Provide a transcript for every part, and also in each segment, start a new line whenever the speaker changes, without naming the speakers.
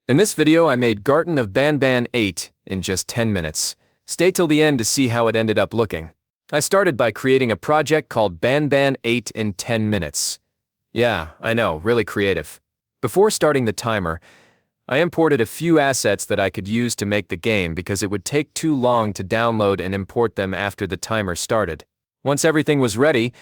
In this video I made Garten of Banban 8 in just 10 minutes. Stay till the end to see how it ended up looking. I started by creating a project called Banban 8 in 10 minutes. Yeah, I know, really creative. Before starting the timer, I imported a few assets that I could use to make the game because it would take too long to download and import them after the timer started. Once everything was ready,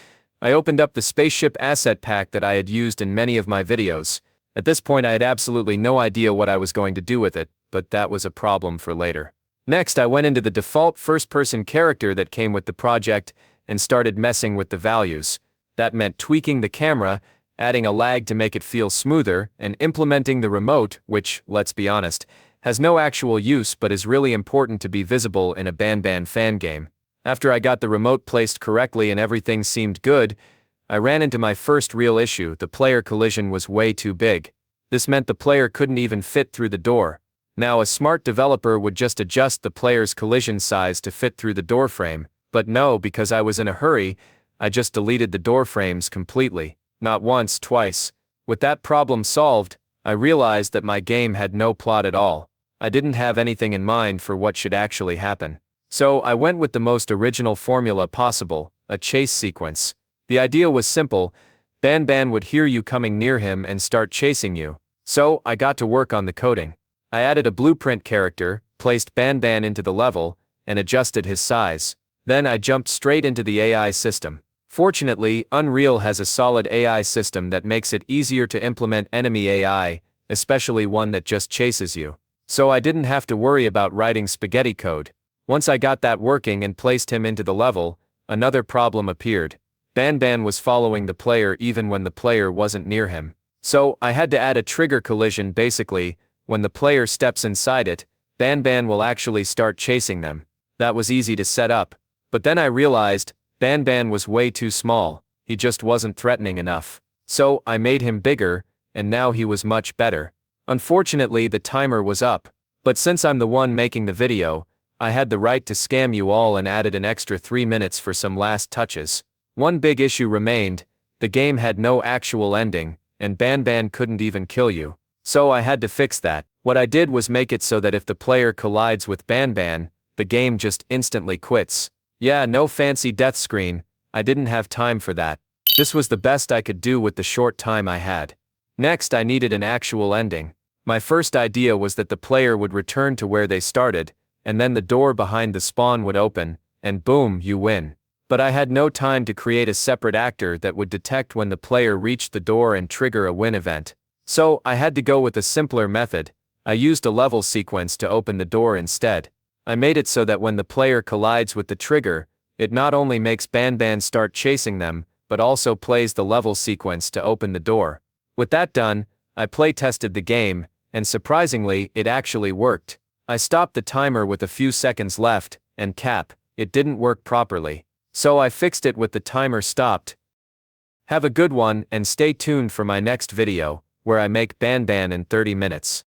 I opened up the spaceship asset pack that I had used in many of my videos. At this point I had absolutely no idea what I was going to do with it, but that was a problem for later. Next I went into the default first-person character that came with the project and started messing with the values. That meant tweaking the camera, adding a lag to make it feel smoother, and implementing the remote, which, let's be honest, has no actual use but is really important to be visible in a Banban fan game. After I got the remote placed correctly and everything seemed good, I ran into my first real issue. The player collision was way too big. This meant the player couldn't even fit through the door. Now a smart developer would just adjust the player's collision size to fit through the door frame, but no, because I was in a hurry, I just deleted the door frames completely. Not once, twice. With that problem solved, I realized that my game had no plot at all. I didn't have anything in mind for what should actually happen. So I went with the most original formula possible, a chase sequence. The idea was simple. Banban would hear you coming near him and start chasing you. So I got to work on the coding. I added a blueprint character, placed Banban into the level, and adjusted his size. Then I jumped straight into the AI system. Fortunately, Unreal has a solid AI system that makes it easier to implement enemy AI, especially one that just chases you. So I didn't have to worry about writing spaghetti code. Once I got that working and placed him into the level, another problem appeared. Banban was following the player even when the player wasn't near him. So I had to add a trigger collision. Basically, when the player steps inside it, Banban will actually start chasing them. That was easy to set up. But then I realized, Banban was way too small, he just wasn't threatening enough. So I made him bigger, and now he was much better. Unfortunately the timer was up. But since I'm the one making the video, I had the right to scam you all and added an extra 3 minutes for some last touches. One big issue remained, the game had no actual ending, and Banban couldn't even kill you. So I had to fix that. What I did was make it so that if the player collides with Banban, the game just instantly quits. Yeah, no fancy death screen, I didn't have time for that. This was the best I could do with the short time I had. Next I needed an actual ending. My first idea was that the player would return to where they started, and then the door behind the spawn would open, and boom, you win. But I had no time to create a separate actor that would detect when the player reached the door and trigger a win event. So I had to go with a simpler method. I used a level sequence to open the door instead. I made it so that when the player collides with the trigger, it not only makes Banban start chasing them, but also plays the level sequence to open the door. With that done, I play tested the game, and surprisingly, it actually worked. I stopped the timer with a few seconds left, and it didn't work properly. So I fixed it with the timer stopped. Have a good one and stay tuned for my next video, where I make Banban in 30 minutes.